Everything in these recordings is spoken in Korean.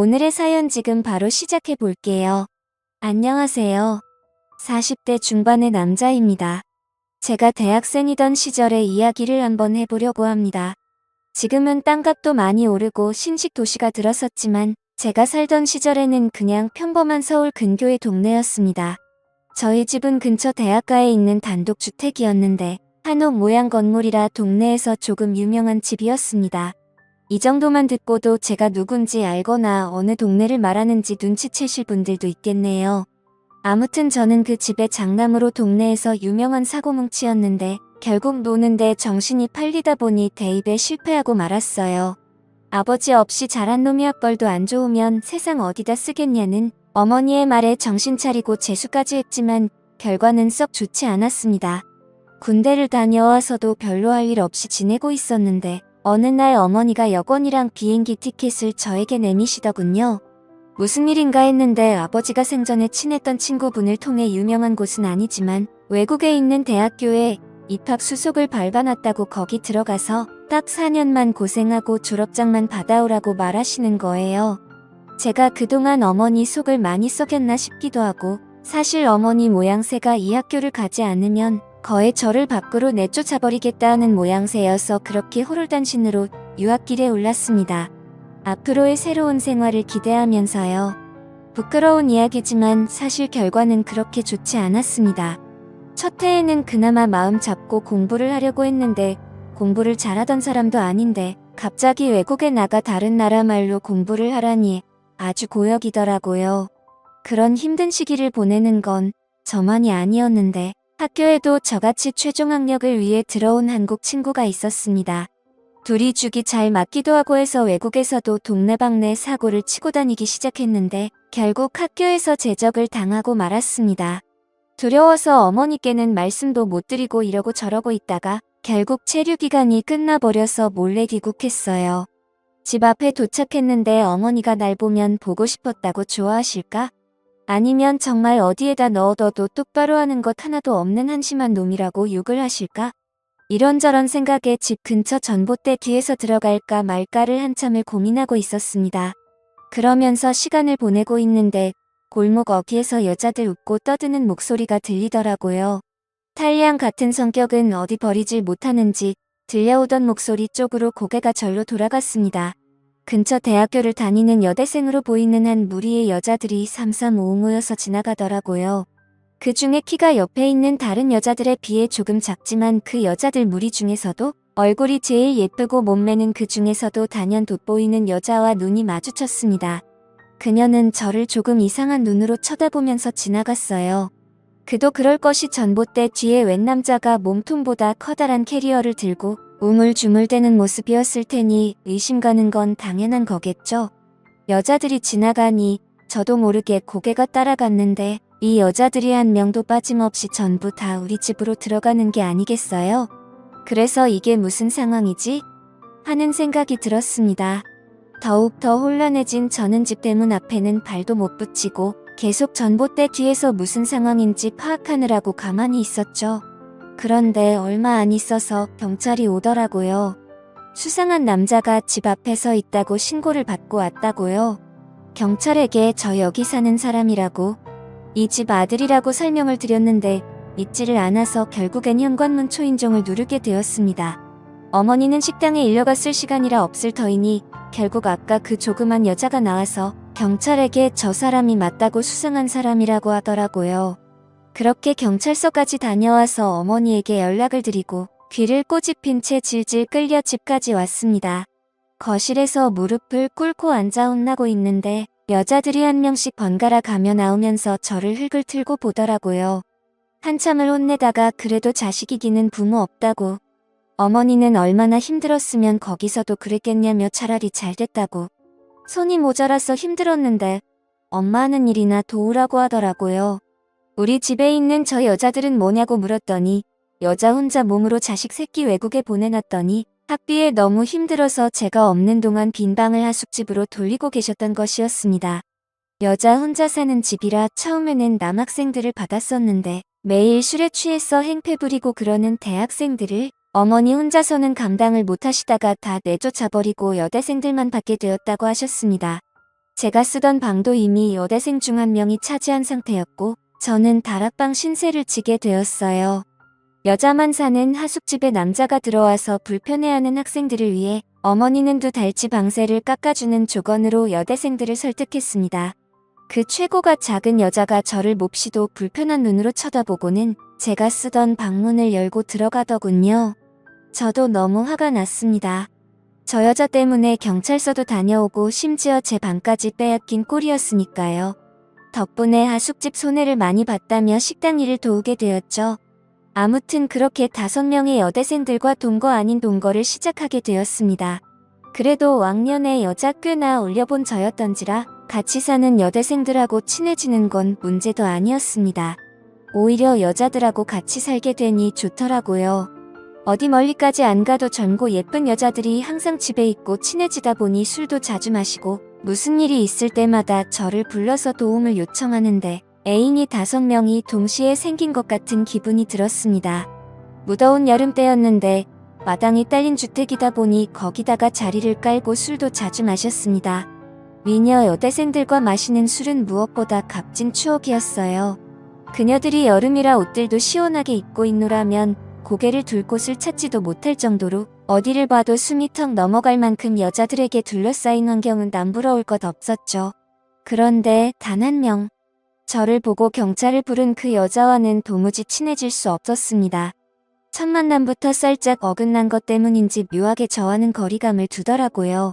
오늘의 사연 지금 바로 시작해 볼게요. 안녕하세요. 40대 중반의 남자입니다. 제가 대학생이던 시절의 이야기를 한번 해보려고 합니다. 지금은 땅값도 많이 오르고 신식 도시가 들어섰지만 제가 살던 시절에는 그냥 평범한 서울 근교의 동네였습니다. 저희 집은 근처 대학가에 있는 단독주택이었는데 한옥 모양 건물이라 동네에서 조금 유명한 집이었습니다. 이 정도만 듣고도 제가 누군지 알거나 어느 동네를 말하는지 눈치채실 분들도 있겠네요. 아무튼 저는 그 집의 장남으로 동네에서 유명한 사고뭉치였는데 결국 노는데 정신이 팔리다 보니 대입에 실패하고 말았어요. 아버지 없이 자란 놈이 학벌도 안 좋으면 세상 어디다 쓰겠냐는 어머니의 말에 정신 차리고 재수까지 했지만 결과는 썩 좋지 않았습니다. 군대를 다녀와서도 별로 할 일 없이 지내고 있었는데 어느 날 어머니가 여권이랑 비행기 티켓을 저에게 내미시더군요. 무슨 일인가 했는데 아버지가 생전에 친했던 친구분을 통해 유명한 곳은 아니지만 외국에 있는 대학교에 입학 수속을 밟아놨다고 거기 들어가서 딱 4년만 고생하고 졸업장만 받아오라고 말하시는 거예요. 제가 그동안 어머니 속을 많이 썩였나 싶기도 하고 사실 어머니 모양새가 이 학교를 가지 않으면 거의 저를 밖으로 내쫓아버리겠다는 모양새여서 그렇게 호롤단신으로 유학길에 올랐습니다. 앞으로의 새로운 생활을 기대하면서요. 부끄러운 이야기지만 사실 결과는 그렇게 좋지 않았습니다. 첫 해에는 그나마 마음 잡고 공부를 하려고 했는데 공부를 잘하던 사람도 아닌데 갑자기 외국에 나가 다른 나라 말로 공부를 하라니 아주 고역이더라고요. 그런 힘든 시기를 보내는 건 저만이 아니었는데 학교에도 저같이 최종 학력을 위해 들어온 한국 친구가 있었습니다. 둘이 죽이 잘 맞기도 하고 해서 외국에서도 동네방네 사고를 치고 다니기 시작했는데 결국 학교에서 제적을 당하고 말았습니다. 두려워서 어머니께는 말씀도 못 드리고 이러고 저러고 있다가 결국 체류 기간이 끝나버려서 몰래 귀국했어요. 집 앞에 도착했는데 어머니가 날 보면 보고 싶었다고 좋아하실까? 아니면 정말 어디에다 넣어둬도 똑바로 하는 것 하나도 없는 한심한 놈이라고 욕을 하실까? 이런저런 생각에 집 근처 전봇대 뒤에서 들어갈까 말까를 한참을 고민하고 있었습니다. 그러면서 시간을 보내고 있는데 골목 어귀에서 여자들 웃고 떠드는 목소리가 들리더라고요. 탈리안 같은 성격은 어디 버리질 못하는지 들려오던 목소리 쪽으로 고개가 절로 돌아갔습니다. 근처 대학교를 다니는 여대생으로 보이는 한 무리의 여자들이 삼삼오오 모여서 지나가더라고요. 그 중에 키가 옆에 있는 다른 여자들에 비해 조금 작지만 그 여자들 무리 중에서도 얼굴이 제일 예쁘고 몸매는 그 중에서도 단연 돋보이는 여자와 눈이 마주쳤습니다. 그녀는 저를 조금 이상한 눈으로 쳐다보면서 지나갔어요. 그도 그럴 것이 전봇대 뒤에 웬 남자가 몸통보다 커다란 캐리어를 들고 우물쭈물대는 모습이었을 테니 의심 가는 건 당연한 거겠죠. 여자들이 지나가니 저도 모르게 고개가 따라갔는데 이 여자들이 한 명도 빠짐없이 전부 다 우리 집으로 들어가는 게 아니겠어요? 그래서 이게 무슨 상황이지? 하는 생각이 들었습니다. 더욱 더 혼란해진 저는 집 대문 앞에는 발도 못 붙이고 계속 전봇대 뒤에서 무슨 상황인지 파악하느라고 가만히 있었죠. 그런데 얼마 안 있어서 경찰이 오더라고요. 수상한 남자가 집 앞에 서 있다고 신고를 받고 왔다고요. 경찰에게 저 여기 사는 사람이라고 이 집 아들이라고 설명을 드렸는데 믿지를 않아서 결국엔 현관문 초인종을 누르게 되었습니다. 어머니는 식당에 일려갔을 시간이라 없을 터이니 결국 아까 그 조그만 여자가 나와서 경찰에게 저 사람이 맞다고 수상한 사람이라고 하더라고요. 그렇게 경찰서까지 다녀와서 어머니에게 연락을 드리고 귀를 꼬집힌 채 질질 끌려 집까지 왔습니다. 거실에서 무릎을 꿇고 앉아 혼나고 있는데 여자들이 한 명씩 번갈아 가며 나오면서 저를 흙을 틀고 보더라고요. 한참을 혼내다가 그래도 자식이기는 부모 없다고. 어머니는 얼마나 힘들었으면 거기서도 그랬겠냐며 차라리 잘 됐다고. 손이 모자라서 힘들었는데 엄마 하는 일이나 도우라고 하더라고요. 우리 집에 있는 저 여자들은 뭐냐고 물었더니 여자 혼자 몸으로 자식 새끼 외국에 보내놨더니 학비에 너무 힘들어서 제가 없는 동안 빈 방을 하숙집으로 돌리고 계셨던 것이었습니다. 여자 혼자 사는 집이라 처음에는 남학생들을 받았었는데 매일 술에 취해서 행패 부리고 그러는 대학생들을 어머니 혼자서는 감당을 못하시다가 다 내쫓아버리고 여대생들만 받게 되었다고 하셨습니다. 제가 쓰던 방도 이미 여대생 중 한 명이 차지한 상태였고 저는 다락방 신세를 지게 되었어요. 여자만 사는 하숙집에 남자가 들어와서 불편해하는 학생들을 위해 어머니는 2달치 방세를 깎아주는 조건으로 여대생들을 설득했습니다. 그 최고가 작은 여자가 저를 몹시도 불편한 눈으로 쳐다보고는 제가 쓰던 방문을 열고 들어가더군요. 저도 너무 화가 났습니다. 저 여자 때문에 경찰서도 다녀오고 심지어 제 방까지 빼앗긴 꼴이었으니까요. 덕분에 하숙집 손해를 많이 봤다며 식당 일을 도우게 되었죠. 아무튼 그렇게 5명의 여대생들과 동거 아닌 동거를 시작하게 되었습니다. 그래도 왕년에 여자 꽤나 올려본 저였던지라 같이 사는 여대생들하고 친해지는 건 문제도 아니었습니다. 오히려 여자들하고 같이 살게 되니 좋더라고요. 어디 멀리까지 안 가도 젊고 예쁜 여자들이 항상 집에 있고 친해지다 보니 술도 자주 마시고 무슨 일이 있을 때마다 저를 불러서 도움을 요청하는데 애인이 5명이 동시에 생긴 것 같은 기분이 들었습니다. 무더운 여름 때였는데 마당이 딸린 주택이다 보니 거기다가 자리를 깔고 술도 자주 마셨습니다. 미녀 여대생들과 마시는 술은 무엇보다 값진 추억이었어요. 그녀들이 여름이라 옷들도 시원하게 입고 있노라면 고개를 둘 곳을 찾지도 못할 정도로 어디를 봐도 숨이 턱 넘어갈 만큼 여자들에게 둘러싸인 환경은 남부러울 것 없었죠. 그런데 단 한 명, 저를 보고 경찰을 부른 그 여자와는 도무지 친해질 수 없었습니다. 첫 만남부터 살짝 어긋난 것 때문인지 묘하게 저와는 거리감을 두더라고요.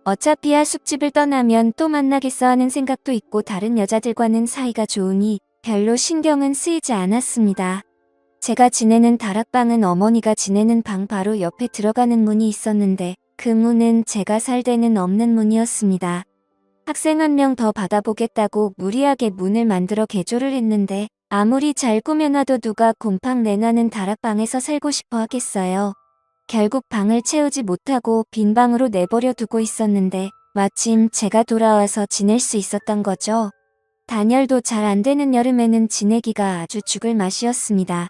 어차피 하숙집을 떠나면 또 만나겠어 하는 생각도 있고 다른 여자들과는 사이가 좋으니 별로 신경은 쓰이지 않았습니다. 제가 지내는 다락방은 어머니가 지내는 방 바로 옆에 들어가는 문이 있었는데 그 문은 제가 살 데는 없는 문이었습니다. 학생 한 명 더 받아보겠다고 무리하게 문을 만들어 개조를 했는데 아무리 잘 꾸며놔도 누가 곰팡 내나는 다락방에서 살고 싶어 하겠어요. 결국 방을 채우지 못하고 빈 방으로 내버려 두고 있었는데 마침 제가 돌아와서 지낼 수 있었던 거죠. 단열도 잘 안 되는 여름에는 지내기가 아주 죽을 맛이었습니다.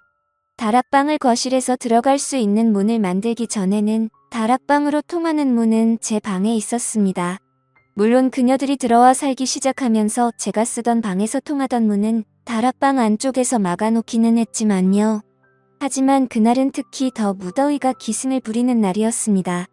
다락방을 거실에서 들어갈 수 있는 문을 만들기 전에는 다락방으로 통하는 문은 제 방에 있었습니다. 물론 그녀들이 들어와 살기 시작하면서 제가 쓰던 방에서 통하던 문은 다락방 안쪽에서 막아놓기는 했지만요. 하지만 그날은 특히 더 무더위가 기승을 부리는 날이었습니다.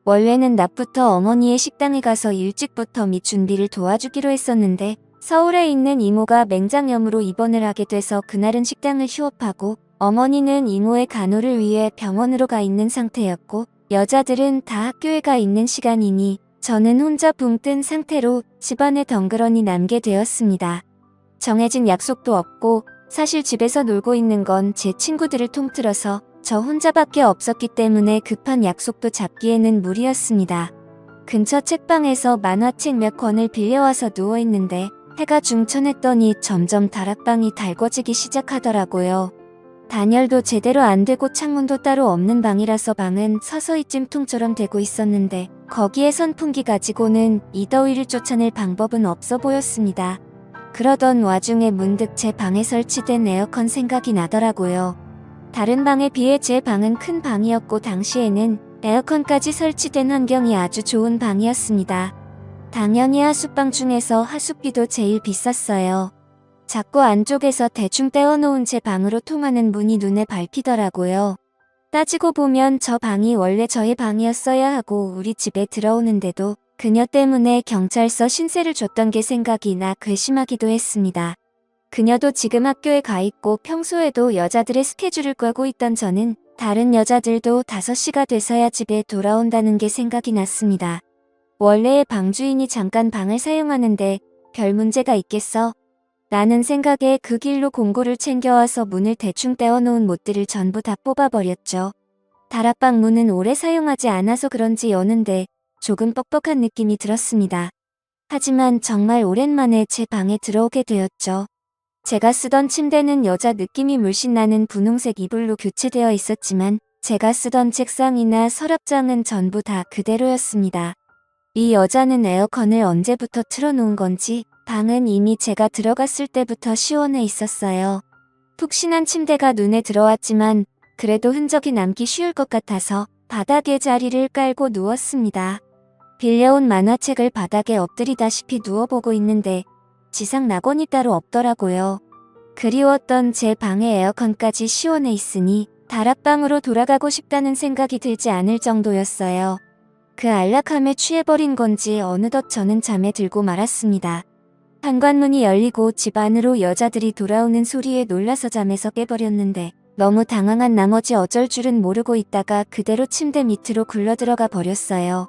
원래는 낮부터 어머니의 식당에 가서 일찍부터 밑준비를 도와주기로 했었는데 서울에 있는 이모가 맹장염으로 입원을 하게 돼서 그날은 식당을 휴업하고 어머니는 이모의 간호를 위해 병원으로 가 있는 상태였고 여자들은 다 학교에 가 있는 시간이니 저는 혼자 붕 뜬 상태로 집안에 덩그러니 남게 되었습니다. 정해진 약속도 없고 사실 집에서 놀고 있는 건 제 친구들을 통틀어서 저 혼자밖에 없었기 때문에 급한 약속도 잡기에는 무리였습니다. 근처 책방에서 만화책 몇 권을 빌려와서 누워있는데 해가 중천했더니 점점 다락방이 달궈지기 시작하더라고요. 단열도 제대로 안 되고 창문도 따로 없는 방이라서 방은 서서히 찜통처럼 되고 있었는데 거기에 선풍기 가지고는 이 더위를 쫓아낼 방법은 없어 보였습니다. 그러던 와중에 문득 제 방에 설치된 에어컨 생각이 나더라고요. 다른 방에 비해 제 방은 큰 방이었고 당시에는 에어컨까지 설치된 환경이 아주 좋은 방이었습니다. 당연히 하숙방 중에서 하숙비도 제일 비쌌어요. 작고 안쪽에서 대충 떼어놓은 제 방으로 통하는 문이 눈에 밟히더라고요. 따지고 보면 저 방이 원래 저의 방이었어야 하고 우리 집에 들어오는데도 그녀 때문에 경찰서 신세를 줬던 게 생각이 나 괘씸하기도 했습니다. 그녀도 지금 학교에 가 있고 평소에도 여자들의 스케줄을 꿰고 있던 저는 다른 여자들도 5시가 돼서야 집에 돌아온다는 게 생각이 났습니다. 원래의 방주인이 잠깐 방을 사용하는데 별 문제가 있겠어? 라는 생각에 그 길로 공구를 챙겨와서 문을 대충 떼어놓은 못들을 전부 다 뽑아버렸죠. 다락방 문은 오래 사용하지 않아서 그런지 여는데 조금 뻑뻑한 느낌이 들었습니다. 하지만 정말 오랜만에 제 방에 들어오게 되었죠. 제가 쓰던 침대는 여자 느낌이 물씬 나는 분홍색 이불로 교체되어 있었지만 제가 쓰던 책상이나 서랍장은 전부 다 그대로였습니다. 이 여자는 에어컨을 언제부터 틀어놓은 건지 방은 이미 제가 들어갔을 때부터 시원해 있었어요. 푹신한 침대가 눈에 들어왔지만 그래도 흔적이 남기 쉬울 것 같아서 바닥에 자리를 깔고 누웠습니다. 빌려온 만화책을 바닥에 엎드리다시피 누워보고 있는데 지상 낙원이 따로 없더라고요. 그리웠던 제 방의 에어컨까지 시원해 있으니 다락방으로 돌아가고 싶다는 생각이 들지 않을 정도였어요. 그 안락함에 취해버린 건지 어느덧 저는 잠에 들고 말았습니다. 현관문이 열리고 집 안으로 여자들이 돌아오는 소리에 놀라서 잠에서 깨버렸는데 너무 당황한 나머지 어쩔 줄은 모르고 있다가 그대로 침대 밑으로 굴러들어가 버렸어요.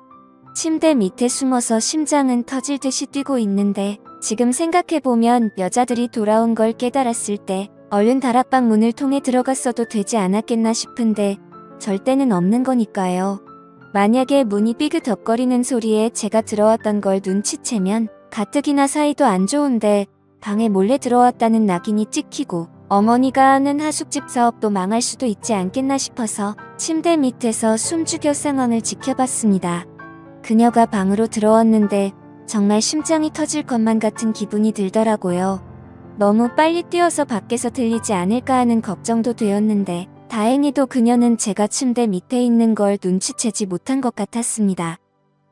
침대 밑에 숨어서 심장은 터질 듯이 뛰고 있는데 지금 생각해보면 여자들이 돌아온 걸 깨달았을 때 얼른 다락방 문을 통해 들어갔어도 되지 않았겠나 싶은데 절대는 없는 거니까요. 만약에 문이 삐그덕거리는 소리에 제가 들어왔던 걸 눈치채면 가뜩이나 사이도 안 좋은데 방에 몰래 들어왔다는 낙인이 찍히고 어머니가 하는 하숙집 사업도 망할 수도 있지 않겠나 싶어서 침대 밑에서 숨죽여 상황을 지켜봤습니다. 그녀가 방으로 들어왔는데 정말 심장이 터질 것만 같은 기분이 들더라고요. 너무 빨리 뛰어서 밖에서 들리지 않을까 하는 걱정도 되었는데 다행히도 그녀는 제가 침대 밑에 있는 걸 눈치채지 못한 것 같았습니다.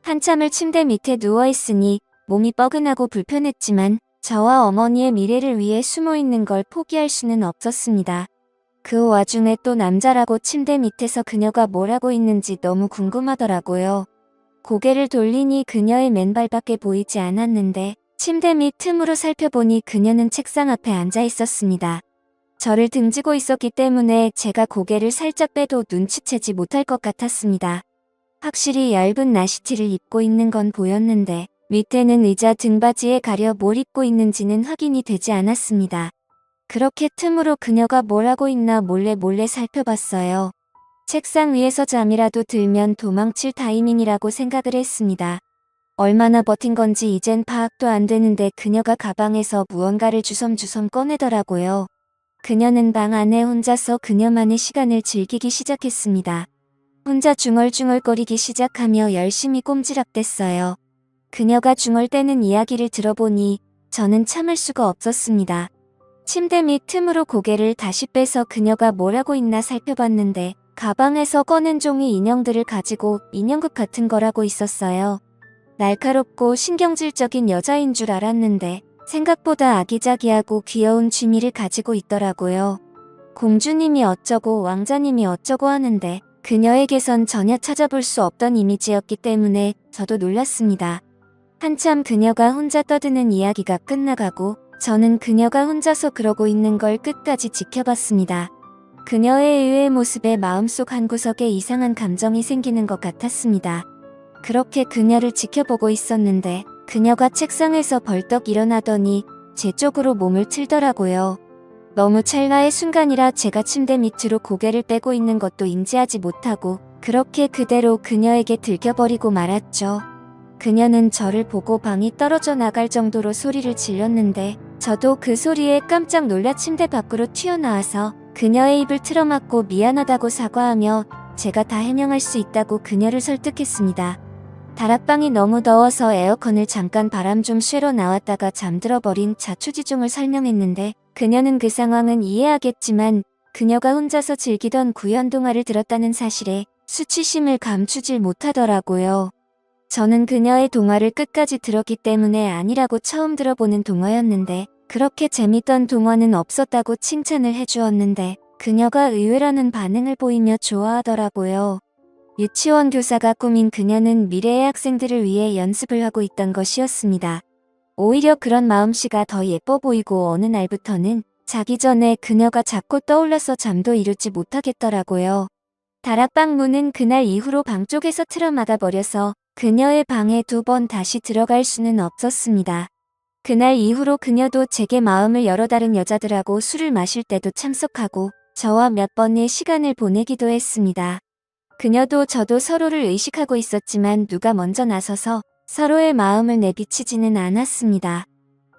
한참을 침대 밑에 누워있으니 몸이 뻐근하고 불편했지만 저와 어머니의 미래를 위해 숨어있는 걸 포기할 수는 없었습니다. 그 와중에 또 남자라고 침대 밑에서 그녀가 뭘 하고 있는지 너무 궁금하더라고요. 고개를 돌리니 그녀의 맨발밖에 보이지 않았는데 침대 밑 틈으로 살펴보니 그녀는 책상 앞에 앉아 있었습니다. 저를 등지고 있었기 때문에 제가 고개를 살짝 빼도 눈치채지 못할 것 같았습니다. 확실히 얇은 나시티를 입고 있는 건 보였는데 밑에는 의자 등받이에 가려 뭘 입고 있는지는 확인이 되지 않았습니다. 그렇게 틈으로 그녀가 뭘 하고 있나 몰래 살펴봤어요. 책상 위에서 잠이라도 들면 도망칠 타이밍이라고 생각을 했습니다. 얼마나 버틴 건지 이젠 파악도 안 되는데 그녀가 가방에서 무언가를 주섬주섬 꺼내더라고요. 그녀는 방 안에 혼자서 그녀만의 시간을 즐기기 시작했습니다. 혼자 중얼중얼거리기 시작하며 열심히 꼼지락댔어요. 그녀가 중얼대는 이야기를 들어보니 저는 참을 수가 없었습니다. 침대 밑 틈으로 고개를 다시 빼서 그녀가 뭘 하고 있나 살펴봤는데 가방에서 꺼낸 종이 인형들을 가지고 인형극 같은 걸 하고 있었어요. 날카롭고 신경질적인 여자인 줄 알았는데 생각보다 아기자기하고 귀여운 취미를 가지고 있더라고요. 공주님이 어쩌고 왕자님이 어쩌고 하는데 그녀에게선 전혀 찾아볼 수 없던 이미지였기 때문에 저도 놀랐습니다. 한참 그녀가 혼자 떠드는 이야기가 끝나가고 저는 그녀가 혼자서 그러고 있는 걸 끝까지 지켜봤습니다. 그녀의 의외의 모습에 마음속 한구석에 이상한 감정이 생기는 것 같았습니다. 그렇게 그녀를 지켜보고 있었는데 그녀가 책상에서 벌떡 일어나더니 제 쪽으로 몸을 틀더라고요. 너무 찰나의 순간이라 제가 침대 밑으로 고개를 빼고 있는 것도 인지하지 못하고 그렇게 그대로 그녀에게 들켜버리고 말았죠. 그녀는 저를 보고 방이 떨어져 나갈 정도로 소리를 질렀는데 저도 그 소리에 깜짝 놀라 침대 밖으로 튀어나와서 그녀의 입을 틀어막고 미안하다고 사과하며 제가 다 해명할 수 있다고 그녀를 설득했습니다. 다락방이 너무 더워서 에어컨을 잠깐 바람 좀 쐬러 나왔다가 잠들어버린 자초지종을 설명했는데 그녀는 그 상황은 이해하겠지만 그녀가 혼자서 즐기던 구연동화를 들었다는 사실에 수치심을 감추질 못하더라고요. 저는 그녀의 동화를 끝까지 들었기 때문에 아니라고 처음 들어보는 동화였는데 그렇게 재밌던 동화는 없었다고 칭찬을 해주었는데 그녀가 의외라는 반응을 보이며 좋아하더라고요. 유치원 교사가 꾸민 그녀는 미래의 학생들을 위해 연습을 하고 있던 것이었습니다. 오히려 그런 마음씨가 더 예뻐 보이고 어느 날부터는 자기 전에 그녀가 자꾸 떠올라서 잠도 이루지 못하겠더라고요. 다락방 문은 그날 이후로 방 쪽에서 틀어막아 버려서 그녀의 방에 2번 다시 들어갈 수는 없었습니다. 그날 이후로 그녀도 제게 마음을 열어 다른 여자들하고 술을 마실 때도 참석하고 저와 몇 번의 시간을 보내기도 했습니다. 그녀도 저도 서로를 의식하고 있었지만 누가 먼저 나서서 서로의 마음을 내비치지는 않았습니다.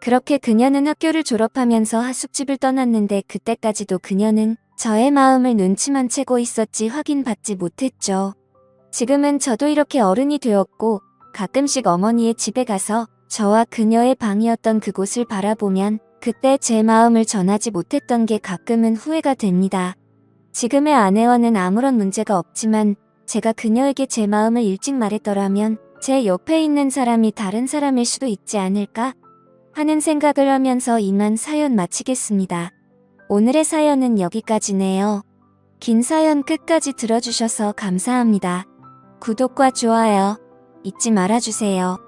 그렇게 그녀는 학교를 졸업하면서 하숙집을 떠났는데 그때까지도 그녀는 저의 마음을 눈치만 채고 있었지 확인받지 못했죠. 지금은 저도 이렇게 어른이 되었고 가끔씩 어머니의 집에 가서 저와 그녀의 방이었던 그곳을 바라보면 그때 제 마음을 전하지 못했던 게 가끔은 후회가 됩니다. 지금의 아내와는 아무런 문제가 없지만 제가 그녀에게 제 마음을 일찍 말했더라면 제 옆에 있는 사람이 다른 사람일 수도 있지 않을까? 하는 생각을 하면서 이만 사연 마치겠습니다. 오늘의 사연은 여기까지네요. 긴 사연 끝까지 들어주셔서 감사합니다. 구독과 좋아요 잊지 말아주세요.